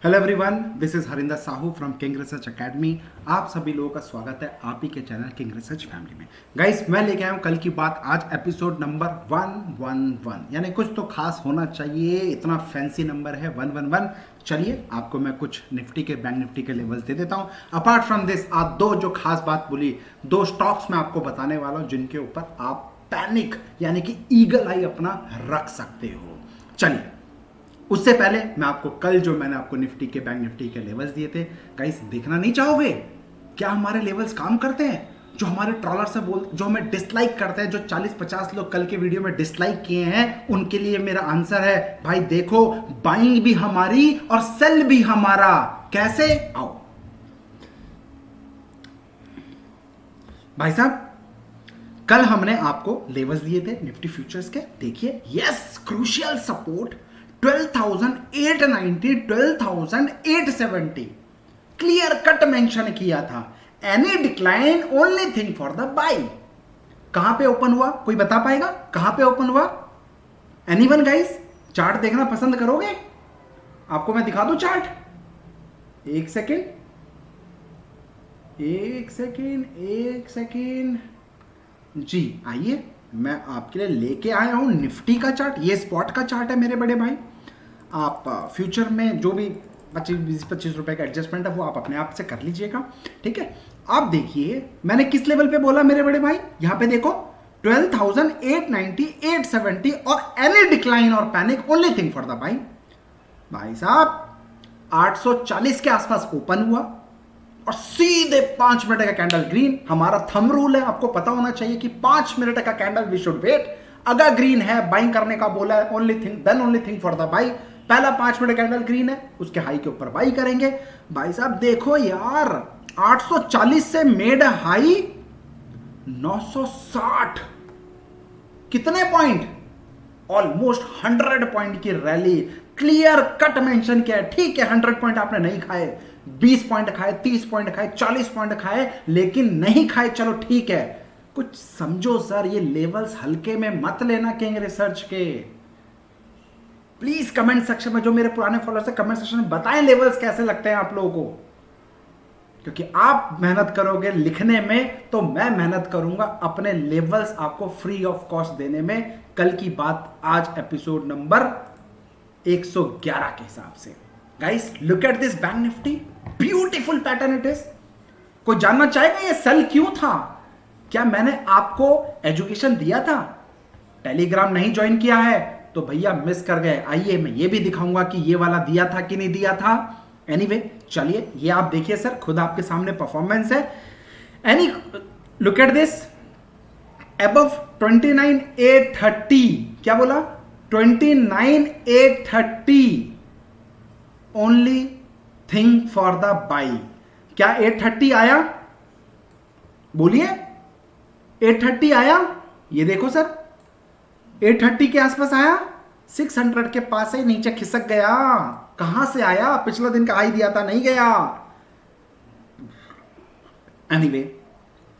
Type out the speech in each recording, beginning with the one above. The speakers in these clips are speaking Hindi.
Hello everyone, this is Harinder Sahu from king research academy. आप सभी लोगों का स्वागत है आप ही के चैनल किंग रिसर्च फैमिली में। गाइस, मैं लेके आया हूँ कल की बात, आज एपिसोड नंबर 111, यानी कुछ तो खास होना चाहिए, इतना फैंसी नंबर है 111। चलिए आपको मैं कुछ निफ्टी के, बैंक निफ्टी के लेवल्स दे देता हूँ। अपार्ट फ्रॉम दिस, आप दो जो खास बात बोली, दो स्टॉक्स मैं आपको बताने वाला हूँ जिनके ऊपर आप पैनिक यानी कि ईगल आई अपना रख सकते हो। चलिए, उससे पहले मैं आपको कल जो मैंने आपको निफ्टी के, बैंक निफ्टी के लेवल्स दिए थे, गाइस देखना नहीं चाहोगे क्या हमारे लेवल्स काम करते हैं? जो हमारे ट्रॉलर से जो हमें डिसलाइक करते हैं, जो 40-50 लोग कल के वीडियो में डिसलाइक किए हैं, उनके लिए मेरा आंसर है भाई देखो, बाइंग भी हमारी और सेल भी हमारा। कैसे? आओ भाई साहब, कल हमने आपको लेवल्स दिए थे निफ्टी फ्यूचर्स के। देखिए, yes, crucial support 12,890, 12,870 clear cut mention किया था। Any decline only thing for the by. कहां पे ओपन हुआ? कोई बता पाएगा कहां पे ओपन हुआ? Anyone guys? चार्ट देखना पसंद करोगे? आपको मैं दिखा दूं चार्ट। एक सेकेंड, एक सेकेंड, एक सेकेंड जी, आइए मैं आपके लिए लेके आया हूं निफ्टी का चार्ट। ये स्पॉट का चार्ट है मेरे बड़े भाई। आप फ्यूचर में जो भी 25 रुपए का एडजस्टमेंट है वो आप अपने आप से कर लीजिएगा, ठीक है। आप देखिए मैंने किस लेवल पे बोला मेरे बड़े भाई, यहां पे देखो 12,890, 870 और एनी डिक्लाइन और panic only thing for the by. भाई साहब 840 के आसपास ओपन हुआ और सीधे 5 मिनट का कैंडल ग्रीन। हमारा थंब रूल है, आपको पता होना चाहिए कि 5 मिनट का कैंडल वी शुड वेट। अगर ग्रीन है, बाइंग करने का बोला है, only thing then only thing for the buy. पहला 5 मिनट कैंडल ग्रीन है, उसके हाई के ऊपर बाई करेंगे। भाई साहब देखो यार, 840 से मेड हाई 960, कितने पॉइंट? ऑलमोस्ट 100 पॉइंट की रैली। क्लियर कट मेंशन किया है, ठीक है 100 पॉइंट आपने नहीं खाए, 20 पॉइंट खाए, 30 पॉइंट खाए, 40 पॉइंट खाए, लेकिन नहीं खाए, चलो ठीक है। कुछ समझो सर, ये लेवल्स हल्के में मत लेना किंग रिसर्च के। प्लीज कमेंट सेक्शन में, जो मेरे पुराने फॉलोअर्स है, कमेंट सेक्शन में बताएं लेवल्स कैसे लगते हैं आप लोगों को, क्योंकि आप मेहनत करोगे लिखने में तो मैं मेहनत करूंगा अपने लेवल्स आपको फ्री ऑफ कॉस्ट देने में। कल की बात, आज एपिसोड नंबर 111 के हिसाब से। Guys look at this bank Nifty, beautiful pattern it is. कोई जानना चाहेगा ये सेल क्यों था? क्या मैंने आपको एजुकेशन दिया था? टेलीग्राम नहीं ज्वाइन किया है तो भैया मिस कर गए। आइए मैं ये भी दिखाऊंगा कि ये वाला दिया था कि नहीं दिया था। एनीवे, चलिए ये आप देखिए सर, खुद आपके सामने परफॉर्मेंस है। Any look at this, above 29,830, क्या बोला? 29,830 only thing for the by. क्या 830 आया? बोलिए, 830 आया? ये देखो सर, 830 के आसपास आया, 600 के पास ही नीचे खिसक गया। कहां से आया? पिछला दिन का हाई दिया था, नहीं गया। एनीवे,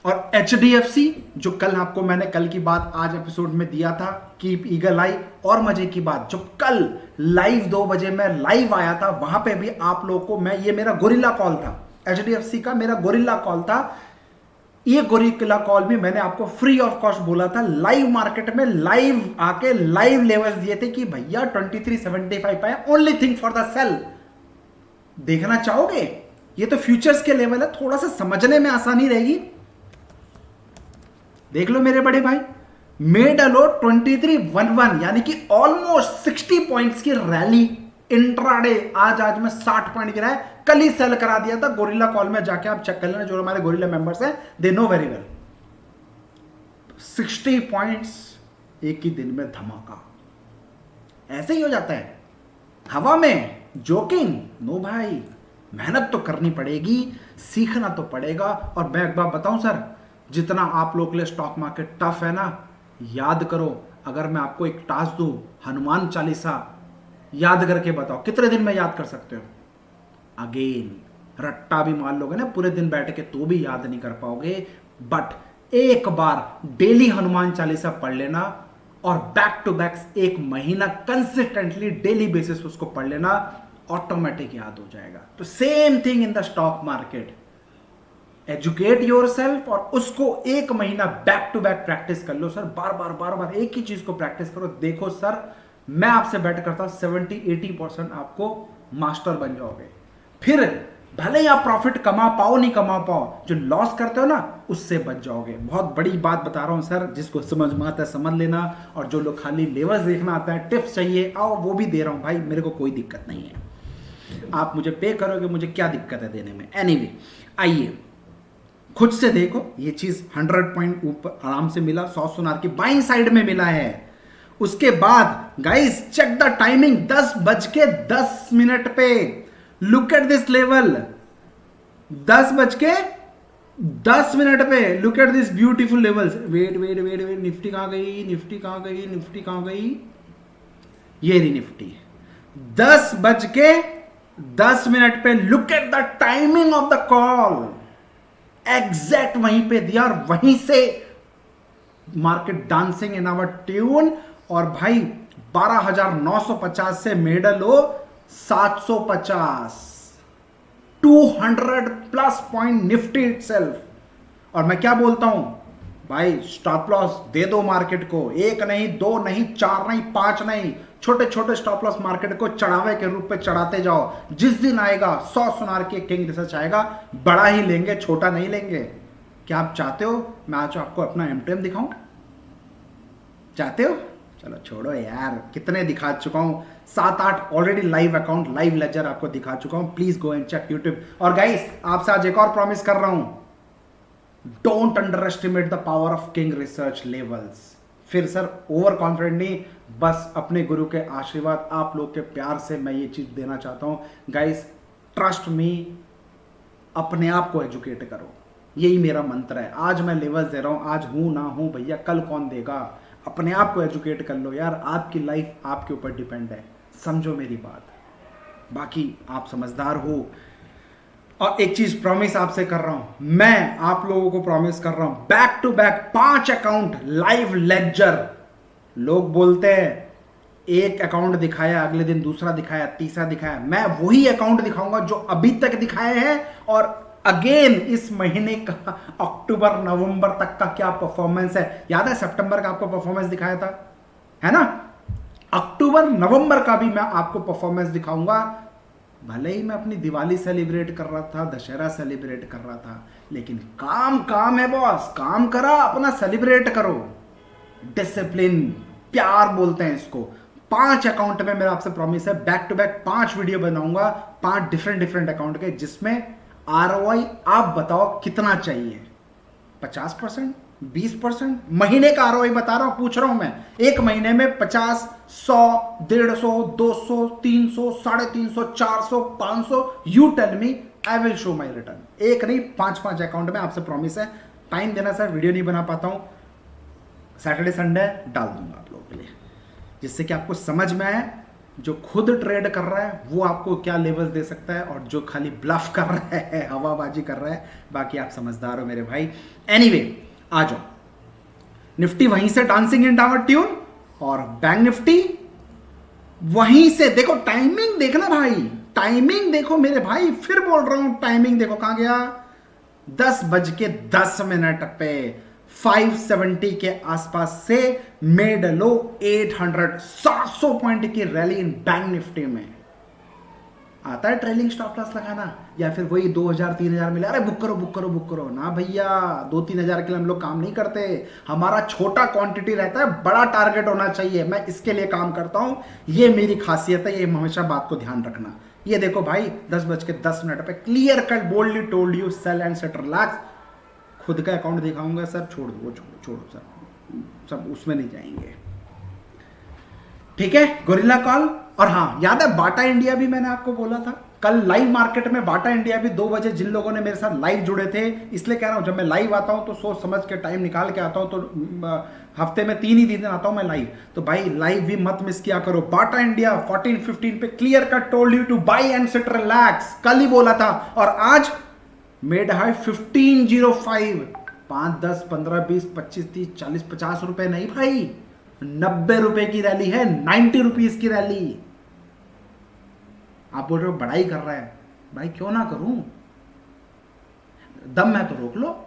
और HDFC जो कल आपको मैंने कल की बात आज एपिसोड में दिया था, कीप ईगल आई। और मजे की बात, जो कल लाइव 2 बजे मैं लाइव आया था, वहां पे भी आप लोगों को मैं, ये मेरा गोरिल्ला कॉल था, HDFC का मेरा गोरिल्ला कॉल था। ये गोरिल्ला कॉल भी मैंने आपको फ्री ऑफ कॉस्ट बोला था, लाइव मार्केट में लाइव आके लाइव लेवल्स दिए थे कि भैया 2375 आया, ओनली थिंग फॉर ड सेल। देखना चाहोगे? ये तो फ्यूचर्स के लेवल है, थोड़ा सा समझने में आसानी रहेगी। देख लो मेरे बड़े भाई, मेड अलो 2311, यानी कि ऑलमोस्ट 60 पॉइंट्स की रैली इंट्राडे। आज में 60 पॉइंट गिरा है, कल ही सेल करा दिया था। गोरिल्ला कॉल में जाके आप चेक कर लेना, जो हमारे गोरिल्ला मेंबर्स हैं, they know very well. 60 points एक ही दिन में धमाका, ऐसे ही हो जाता है हवा में। जोकिंग नो भाई, मेहनत तो करनी पड़ेगी, सीखना तो पड़ेगा। और मैं एक बात बताऊं सर, जितना आप लोग के लिए स्टॉक मार्केट टफ है ना, याद करो, अगर मैं आपको एक टास्क दूं, हनुमान चालीसा याद करके बताओ, कितने दिन में याद कर सकते हो? अगेन रट्टा भी मान लोगे ना पूरे दिन बैठ के तो भी याद नहीं कर पाओगे, बट एक बार डेली हनुमान चालीसा पढ़ लेना और बैक टू बैक एक महीना कंसिस्टेंटली डेली बेसिस उसको पढ़ लेना, ऑटोमेटिक याद हो जाएगा। तो same thing in the stock market, educate your self और उसको एक महीना बैक टू बैक प्रैक्टिस कर लो सर, बार बार बार बार एक ही चीज को प्रैक्टिस करो। देखो सर, मैं आपसे बेट करता हूं 70-80% आपको मास्टर बन जाओगे। फिर भले ही आप प्रॉफिट कमा पाओ नहीं कमा पाओ, जो लॉस करते हो ना उससे बच जाओगे। बहुत बड़ी बात बता रहा हूं सर, जिसको समझ में आता है समझ लेना, और जो लोग खाली लेवल्स देखना आता है, टिप्स चाहिए, आओ वो भी दे रहा हूं भाई, मेरे को कोई दिक्कत नहीं है। आप मुझे पे करोगे, मुझे क्या दिक्कत है देने में। एनीवे, आइए खुद से देखो, ये चीज 100 पॉइंट ऊपर आराम से मिला, 100 सुनार की बाइंग साइड में मिला है। उसके बाद गाइस चेक द टाइमिंग, 10:10 पे, लुक एट दिस लेवल, 10:10 पे, look at this beautiful levels. Wait wait wait wait, Nifty कहां गई, निफ्टी कहां गई, निफ्टी कहां गई, ये रही निफ्टी। 10:10 पे, look at the timing of the call, exact वहीं पे दिया और वहीं से market dancing in our tune. और भाई 12,950 से मेडल हो 750, 200+ पॉइंट निफ्टी इटसेल्फ। और मैं क्या बोलता हूं भाई, स्टॉप लॉस दे दो मार्केट को, 1 नहीं 2 नहीं 4 नहीं 5 नहीं, छोटे छोटे स्टॉप लॉस मार्केट को चढ़ावे के रूप में चढ़ाते जाओ। जिस दिन आएगा 100 सुनार के किंग रिसर्च आएगा, बड़ा ही लेंगे, छोटा नहीं लेंगे। क्या आप चाहते हो मैं आज आपको अपना एमटीएम दिखाऊं? चाहते हो? चलो छोड़ो यार, कितने दिखा चुका हूं, 7-8 already live account, live ledger आपको दिखा चुका हूं। Please go and check YouTube. और गाइस आपसे आज एक और प्रॉमिस कर रहा हूं, don't underestimate the power of king research levels. फिर सर ओवर कॉन्फिडेंट नहीं, बस अपने गुरु के आशीर्वाद, आप लोग के प्यार से मैं ये चीज देना चाहता हूं। गाइस ट्रस्ट मी, अपने आप को एजुकेट करो, यही मेरा मंत्र है। आज मैं लेवल्स दे रहा हूं, आज हूं ना हूं भैया, कल कौन देगा। अपने आप को एजुकेट कर लो यार, आपकी लाइफ आपके ऊपर डिपेंड है, समझो मेरी बात। बाकी आप समझदार हो। और एक चीज प्रॉमिस आपसे कर रहा हूं, मैं आप लोगों को प्रॉमिस कर रहा हूं, back to back 5 account live lecture. लोग बोलते हैं एक अकाउंट दिखाया, अगले दिन दूसरा दिखाया, तीसरा दिखाया, मैं वही अकाउंट दिखाऊंगा जो अभी तक दिखाए हैं। और अगेन इस महीने का अक्टूबर नवंबर तक का क्या परफॉर्मेंस है, याद है सितंबर का आपको परफॉर्मेंस दिखाया था, है ना? अक्टूबर नवंबर का भी मैं आपको परफॉर्मेंस दिखाऊंगा। भले ही मैं अपनी दिवाली सेलिब्रेट कर रहा था, दशहरा सेलिब्रेट कर रहा था, लेकिन काम काम है बॉस, काम करा अपना सेलिब्रेट करो। डिसिप्लिन, प्यार बोलते हैं इसको। 5 अकाउंट में मेरा आपसे प्रॉमिस है, बैक टू बैक 5 वीडियो बनाऊंगा, 5 डिफरेंट अकाउंट के, जिसमें आरओआई आप बताओ कितना चाहिए। 50%, 20%, महीने का आरओआई बता रहा हूं, पूछ रहा हूं मैं, एक महीने में 50, 100, 150, 200, 300, 350, 400, 500, you tell me, I will show my return. एक नहीं 5 अकाउंट में आपसे प्रॉमिस है। टाइम देना सर, वीडियो नहीं बना पाता हूं, सैटरडे संडे डाल दूंगा आप लोगों के लिए, जिससे कि आपको समझ में आए जो खुद ट्रेड कर रहा है वो आपको क्या लेवल्स दे सकता है, और जो खाली ब्लफ कर रहा है, हवाबाजी कर रहा है, बाकी आप समझदार हो मेरे भाई। एनीवे, आ जाओ। निफ्टी वहीं से डांसिंग इन आवर ट्यून, और बैंक निफ्टी वहीं से। देखो टाइमिंग देखना भाई, टाइमिंग देखो मेरे भाई, फिर बोल रहा हूं टाइमिंग देखो, कहां गया, 10:10 पे 570 के आसपास से मेड लो 800, 700 पॉइंट की रैली इन बैंक निफ्टी में। आता है ट्रेलिंग स्टॉप लॉस लगाना, या फिर वही 2000-3000 मिले, अरे बुक करो ना भैया, 2-3000 के लिए हम लोग काम नहीं करते। हमारा छोटा क्वांटिटी रहता है, बड़ा टारगेट होना चाहिए, मैं इसके लिए काम करता हूं, ये मेरी खासियत है, ये हमेशा बात को ध्यान रखना। ये देखो भाई 10:10 पे clear cut boldly told you sell and set relax. खुद का अकाउंट दिखाऊंगा सर, छोड़ दो सर, सब उसमें नहीं जाएंगे, ठीक है। Gorilla call. और हाँ याद है बाटा इंडिया भी मैंने आपको बोला था कल लाइव मार्केट में, बाटा इंडिया भी 2 बजे, जिन लोगों ने मेरे साथ लाइव जुड़े थे, इसलिए कह रहा हूं जब मैं लाइव आता हूं तो सोच समझ के टाइम निकाल के आता हूं, तो हफ्ते में 3 ही दिन आता हूं मैं लाइव, तो भाई लाइव भी मत मिस किया करो। बाटा इंडिया 14-15 पे clear cut told you two by and sit relax, कल ही बोला था, और आज मेड हाई 1505, 5, 10, 15, 20, 25, 30, 40, 50 रुपए नहीं भाई, 90 रुपए की रैली है, 90 रुपीज की रैली। आप बोल रहे हो बड़ाई कर रहा है, भाई क्यों ना करूं, दम है तो रोक लो।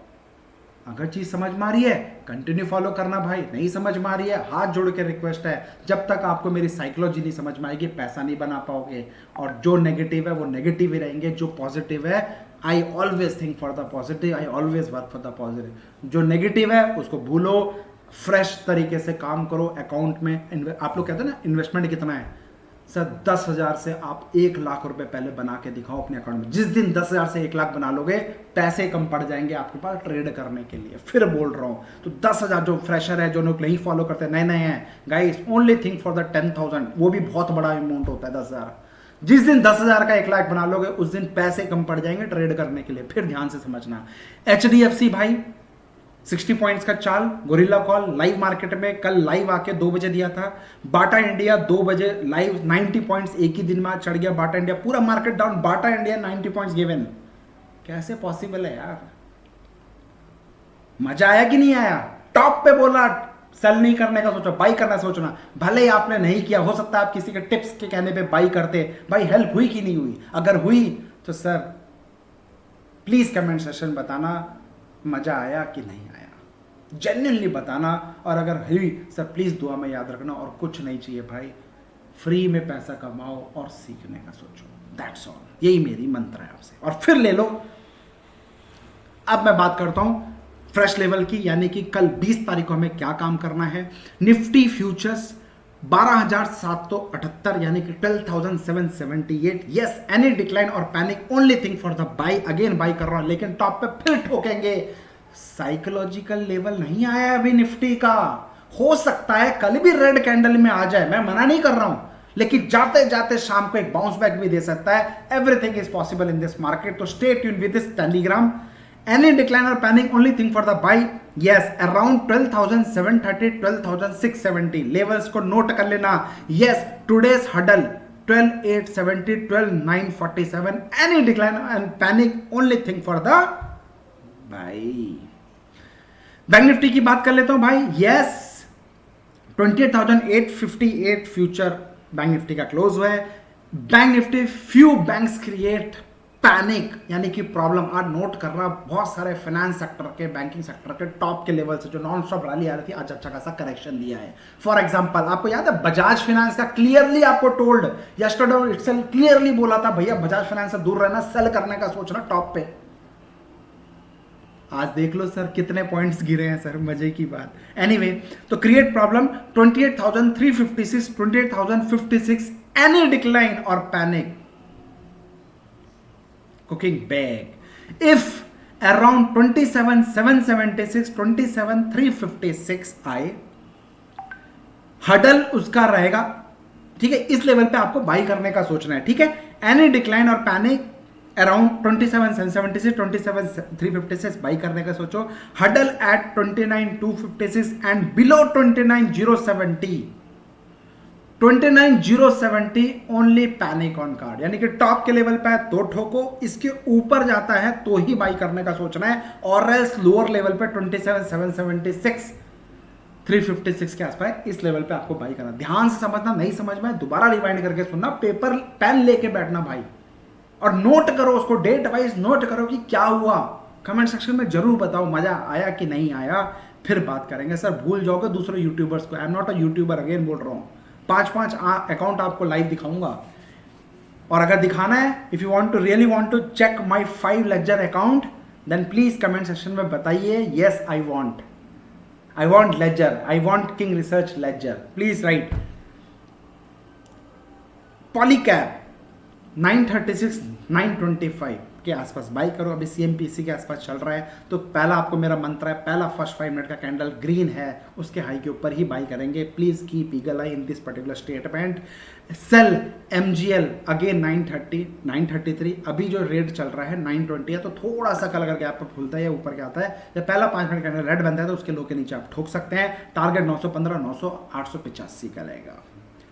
अगर चीज समझ में आ रही है कंटिन्यू फॉलो करना भाई, नहीं समझ में आ रही है हाथ जोड़ के रिक्वेस्ट है, जब तक आपको मेरी साइकोलॉजी नहीं समझ में आएगी पैसा नहीं बना पाओगे। और जो नेगेटिव है वो नेगेटिव ही रहेंगे, जो पॉजिटिव है I always think for the positive, I always work for the positive. जो नेगेटिव है उसको भूलो, फ्रेश तरीके से काम करो। अकाउंट में आप लोग कहते हैं ना इन्वेस्टमेंट कितना है सर, 10,000 से आप 1,00,000 रुपए पहले बना के दिखाओ अपने अकाउंट में। जिस दिन 10,000 से 1,00,000 बना लोगे पैसे कम पड़ जाएंगे आपके पास ट्रेड करने के लिए। फिर बोल रहा हूं, तो 10,000 जो फ्रेशर है, जो लोग नहीं फॉलो करते, नए नए हैं guys, only think for the 10,000, वो भी बहुत बड़ा अमाउंट होता है 10,000। जिस दिन 10,000 का 1,00,000 बना लोगे उस दिन पैसे कम पड़ जाएंगे ट्रेड करने के लिए। फिर ध्यान से समझना, HDFC भाई 60 पॉइंट्स का चाल, गोरिल्ला कॉल लाइव मार्केट में कल लाइव आके 2 बजे दिया था। बाटा इंडिया 2 बजे लाइव 90 पॉइंट्स एक ही दिन में चढ़ गया बाटा इंडिया, पूरा market down, Bata India 90 points given. कैसे पॉसिबल है यार, मजा आया कि नहीं आया? टॉप पे बोला सेल नहीं करने का सोचो, बाई करना सोचना। भले ही आपने नहीं किया, हो सकता है आप किसी के टिप्स के कहने पे बाई करते, भाई हेल्प हुई कि नहीं हुई? अगर हुई तो सर प्लीज कमेंट सेक्शन बताना मजा आया कि नहीं आया, जेन्युइनली बताना। और अगर हुई सर प्लीज दुआ में याद रखना, और कुछ नहीं चाहिए भाई, फ्री में पैसा कमाओ और सीखने का सोचो, दैट्स ऑल। यही मेरी मंत्र है आपसे, और फिर ले लो। अब मैं बात करता हूं फ्रेश लेवल की, यानी कि कल 20 तारीख को हमें क्या काम करना है। निफ्टी फ्यूचर्स 12,778 यानी कि 12,778। यस, एनी डिक्लाइन और panic only thing for the by, again by कर रहा हूं, लेकिन टॉप पे फिर ठोकेंगे। साइकोलॉजिकल लेवल नहीं आया अभी निफ्टी का, हो सकता है कल भी रेड कैंडल में आ जाए, मैं मना नहीं कर रहा हूं, लेकिन जाते जाते शाम को एक बाउंस बैक भी दे सकता है। Everything is possible in this market, तो stay tune with this Telegram. Any decline or panic, only thing for the buy. Yes, around 12,730, 12,670 levels को नोट कर लेना। Yes, today's huddle 12,870, 12,947. Any decline and panic, only thing for the buy. Bank Nifty की बात कर लेता हूं भाई। Yes, 28,858 फ्यूचर बैंक निफ्टी का क्लोज हुआ है। Bank Nifty few banks create panic, यानी कि प्रॉब्लम। आज नोट कर रहा, बहुत सारे फाइनेंस सेक्टर के, बैंकिंग सेक्टर के टॉप के लेवल से जो नॉन स्टॉप रैली आ रही थी, आज अच्छा खासा करेक्शन दिया है। फॉर एग्जांपल आपको याद है बजाज फाइनेंस का, क्लियरली आपको टोल्ड यस्टरडे इटसेल्फ क्लियरली बोला था भैया बजाज फाइनेंस से दूर रहना, सेल करने का सोचना टॉप पे। आज देख लो सर कितने पॉइंट्स गिरे हैं सर, मजे की बात। एनीवे, तो क्रिएट प्रॉब्लम 28,356, 28,056, एनी डिक्लाइन और panic cooking bag. If around 27,776, 27,356 आए, हडल उसका रहेगा, ठीक है, इस लेवल पे आपको बाई करने का सोचना है, ठीक है। एनी डिक्लाइन और पैनिक अराउंड 27,776, 27,356 बाई करने का सोचो। Hurdle at 29,256 and below 29,070, 29,070 only panic on card, यानी कि टॉप के लेवल पे तो ठोको, इसके ऊपर जाता है तो ही बाई करने का सोचना है, और एल्स लोअर लेवल पे 27,776, 356 के आसपास इस लेवल पे आपको बाई करना। ध्यान से समझना, नहीं समझ में दोबारा रिवाइंड करके सुनना, पेपर पेन लेके बैठना भाई, और नोट करो उसको, डेट वाइज नोट करो कि क्या हुआ। कमेंट सेक्शन में जरूर बताओ मजा आया कि नहीं आया, फिर बात करेंगे। सर भूल जाओगे दूसरे यूट्यूबर्स को, I am not a YouTuber, again बोल रहा हूं। 5-5 अकाउंट आपको लाइव दिखाऊंगा, और अगर दिखाना है, if you want to really want to check my 5 ledger account, then please comment section में बताइए yes I want ledger, I want King Research ledger, please write. Polycab 936, 925 के आसपास बाई करो, अभी CMPC के आसपास चल रहा है, तो पहला आपको मेरा मंत्र है, पहला फर्स्ट 5 मिनट का कैंडल ग्रीन है उसके हाई के ऊपर ही बाई करेंगे। Please keep eagle eye in this particular statement. Sell MGL again 930, 933, अभी जो रेट चल रहा है 920 है, तो थोड़ा सा कल अगर गैप पर खुलता है या ऊपर के आता है, जब पहला 5 मिनट कैंडल रेड बनता है तो उसके लो के नीचे आप ठोक सकते हैं। टारगेट 915, 900, 885 का रहेगा,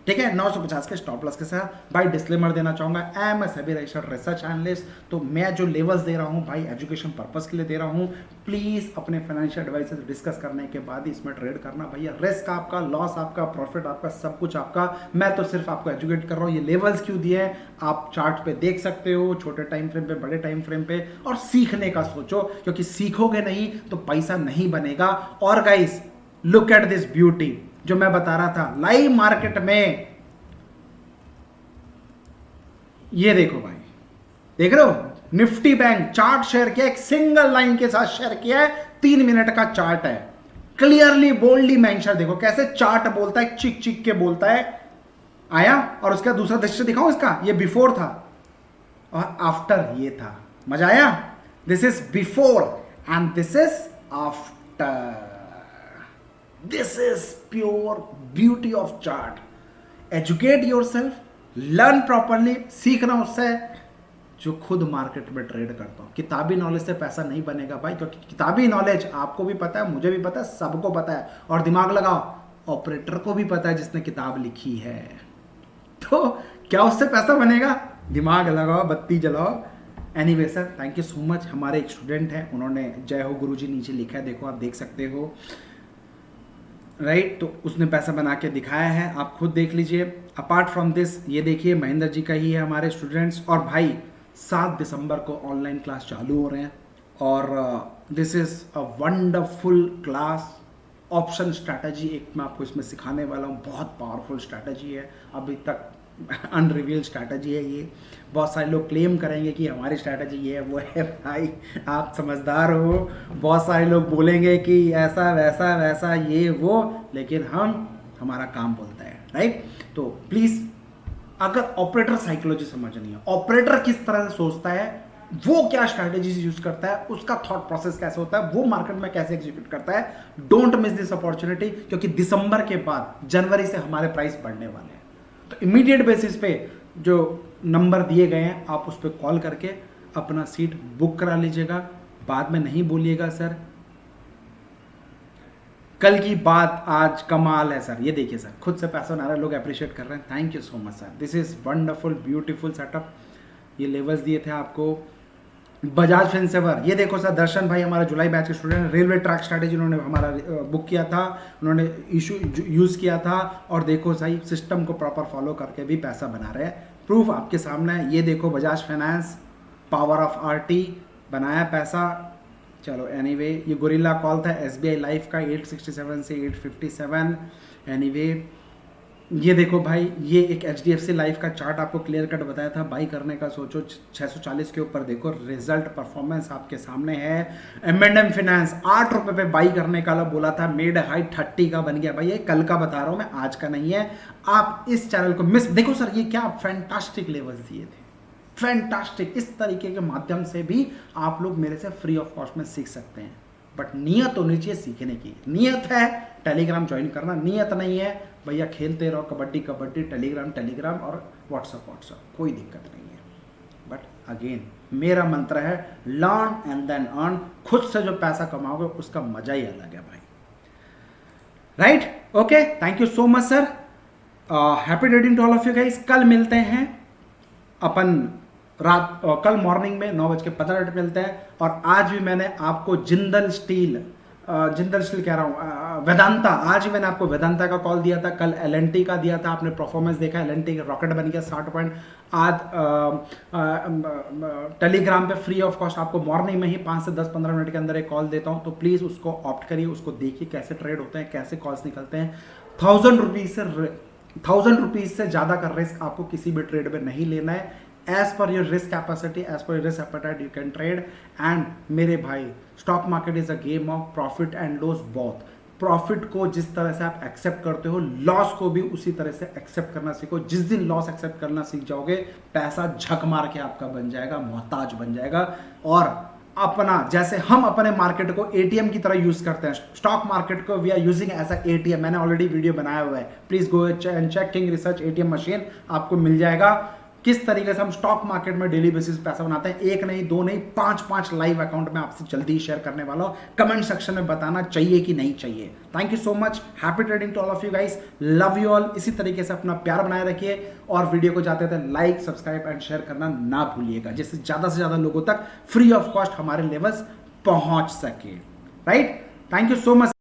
ठीक है, 950 के स्टॉप लॉस के साथ। भाई डिस्क्लेमर देना चाहूंगा, I am SEBI registered research analyst, तो मैं जो लेवल्स दे रहा हूँ भाई एजुकेशन पर्पस के लिए दे रहा हूँ। प्लीज अपने फाइनेंशियल एडवाइजर से डिस्कस करने के बाद ही इसमें ट्रेड करना भैया। रिस्क आपका, लॉस आपका, प्रॉफिट आपका, सब कुछ आपका। मैं तो सिर्फ आपको एजुकेट कर रहा हूँ। ये लेवल्स क्यों दिए हैं आप चार्ट पे देख सकते हो, छोटे टाइम फ्रेम पे, बड़े टाइम फ्रेम पे, और सीखने का सोचो, क्योंकि सीखोगे नहीं तो पैसा नहीं बनेगा। और guys look at this beauty, जो मैं बता रहा था लाइव मार्केट में, ये देखो भाई, देख रहे हो निफ्टी बैंक चार्ट शेयर किया, एक सिंगल लाइन के साथ शेयर किया है, 3 मिनट का चार्ट है, क्लियरली बोल्डली मेंशन। देखो कैसे चार्ट बोलता है, चिक चिक के बोलता है। आया, और उसका दूसरा दृश्य दिखाऊं इसका, ये बिफोर था और आफ्टर ये था। मजा आया? This is before and this is after. This is pure beauty of chart. Educate yourself, learn properly, सीखना उससे जो खुद मार्केट में ट्रेड करता हूं। किताबी नॉलेज से पैसा नहीं बनेगा भाई, क्योंकि किताबी नॉलेज आपको भी पता है, मुझे भी पता है, सबको पता है। और दिमाग लगाओ, ऑपरेटर को भी पता है जिसने किताब लिखी है। तो क्या उससे पैसा बनेगा? दिमाग लगाओ, बत्ती जलाओ। Anyway sir, thank you so much. हमारे एक स्टूडेंट हैं, उन्होंने जय हो गुरुजी नीचे लिखा है, देखो आप देख सकते हो, राइट। तो उसने पैसा बना के दिखाया है, आप खुद देख लीजिए। अपार्ट फ्रॉम दिस, ये देखिए महेंद्र जी का ही है हमारे स्टूडेंट्स। और भाई 7 दिसंबर को ऑनलाइन क्लास चालू हो रहे हैं, और this is a wonderful class. Option strategy एक मैं आपको इसमें सिखाने वाला हूँ, बहुत पावरफुल स्ट्रैटेजी है, अभी तक अनरिवील्ड स्ट्रैटेजी है ये। बहुत सारे लोग क्लेम करेंगे कि हमारी स्ट्रैटेजी ये है वो है, भाई आप समझदार हो। बहुत सारे लोग बोलेंगे कि ऐसा वैसा वैसा ये वो, लेकिन हमारा काम बोलता है, राइट। तो प्लीज़, अगर ऑपरेटर साइकोलॉजी समझनी है, ऑपरेटर किस तरह से सोचता है, वो क्या स्ट्रैटेजीज यूज करता है, उसका थॉट प्रोसेस कैसे होता है, वो मार्केट में कैसे एग्जीक्यूट करता है, डोंट मिस दिस अपॉर्चुनिटी। क्योंकि दिसंबर के बाद जनवरी से हमारे प्राइस बढ़ने वाले हैं। तो इमीडिएट बेसिस पे जो नंबर दिए गए हैं आप उस पर कॉल करके अपना सीट बुक करा लीजिएगा। बाद में नहीं बोलिएगा सर कल की बात आज कमाल है सर। ये देखिए सर, खुद से पैसा बना रहे लोग अप्रिशिएट कर रहे हैं, thank you so much sir. This is wonderful beautiful setup. ये लेवल्स दिए थे आपको। बजाज फिनसेवर, ये देखो सर, दर्शन भाई हमारे जुलाई बैच के स्टूडेंट, रेलवे ट्रैक स्ट्रैटेजी उन्होंने हमारा बुक किया था, उन्होंने इशू यूज़ किया था, और देखो सही सिस्टम को प्रॉपर फॉलो करके भी पैसा बना रहे हैं। प्रूफ आपके सामने है। ये देखो Bajaj finance, power of RT, बनाया पैसा। चलो एनीवे, ये गोरिल्ला कॉल था एसबीआई लाइफ का 867 से 857। एनीवे ये देखो भाई, ये एक एचडीएफसी लाइफ का चार्ट आपको क्लियर कट बताया था, बाई करने का सोचो 640 के ऊपर। देखो रिजल्ट परफॉर्मेंस आपके सामने है। एम&एम फाइनेंस 8 रुपए पे बाई करने का बोला था, मेड हाई 30 का बन गया भाई। ये कल का बता रहा हूं मैं, आज का नहीं है। आप इस चैनल को मिस, देखो सर ये क्या फैंटास्टिक लेवल्स दिए थे, फैंटास्टिक। इस तरीके के माध्यम से भी आप लोग मेरे से फ्री ऑफ कॉस्ट में सीख सकते हैं, बट नियत होनी चाहिए सीखने की। नियत है टेलीग्राम ज्वाइन करना, नियत नहीं है भैया खेलते रहो कबड्डी कबड्डी, टेलीग्राम और व्हाट्सअप, कोई दिक्कत नहीं है। बट अगेन मेरा मंत्र है लर्न एंड देन अर्न। खुद से जो पैसा कमाओगे उसका मजा ही अलग है भाई, right. Okay, thank you so much sir, happy trading to all of you guys. कल मिलते हैं अपन रात, कल मॉर्निंग में 9:15 मिलते हैं। और आज भी मैंने आपको जिंदल स्टील कह रहा हूँ, वेदांता, आज ही मैंने आपको वेदांता का कॉल दिया था, कल एलएनटी का दिया था, आपने परफॉर्मेंस देखा, एलएनटी का रॉकेट बन गया 60 पॉइंट। आज टेलीग्राम पे फ्री ऑफ कॉस्ट आपको मॉर्निंग में ही 5 से 10-15 मिनट के अंदर एक कॉल देता हूँ, तो प्लीज़ उसको ऑप्ट करिए, उसको देखिए कैसे ट्रेड होते हैं, कैसे कॉल्स निकलते हैं। 1000 रुपीज़ से ज़्यादा का रिस्क आपको किसी भी ट्रेड में नहीं लेना है। As per your risk capacity, as per your risk appetite you can trade. And मेरे भाई, stock market is a game of profit and loss both. Profit को जिस तरह से आप एक्सेप्ट करते हो, लॉस को भी उसी तरह से एक्सेप्ट करना सीखो। जिस दिन लॉस एक्सेप्ट करना सीख जाओगे, पैसा झक मार के आपका बन जाएगा, मोहताज बन जाएगा। और अपना, जैसे हम अपने मार्केट को एटीएम की तरह यूज करते हैं, स्टॉक मार्केट को we are using as a ATM. मैंने ऑलरेडी वीडियो बनाया हुआ है, please go and check King Research ATM machine, आपको मिल जाएगा। किस तरीके से हम स्टॉक मार्केट में डेली बेसिस पे पैसा बनाते हैं, एक नहीं, दो नहीं, पांच लाइव अकाउंट में आपसे जल्दी ही शेयर करने वाला हूं। कमेंट सेक्शन में बताना चाहिए कि नहीं चाहिए। Thank you so much, happy trading to all of you guys, love you all. इसी तरीके से अपना प्यार बनाए रखिए और वीडियो को जाते थे लाइक, सब्सक्राइब एंड शेयर करना ना भूलिएगा, जिससे ज्यादा से ज्यादा लोगों तक फ्री ऑफ कॉस्ट हमारे लेवल्स पहुंच सके। Right, thank you so much.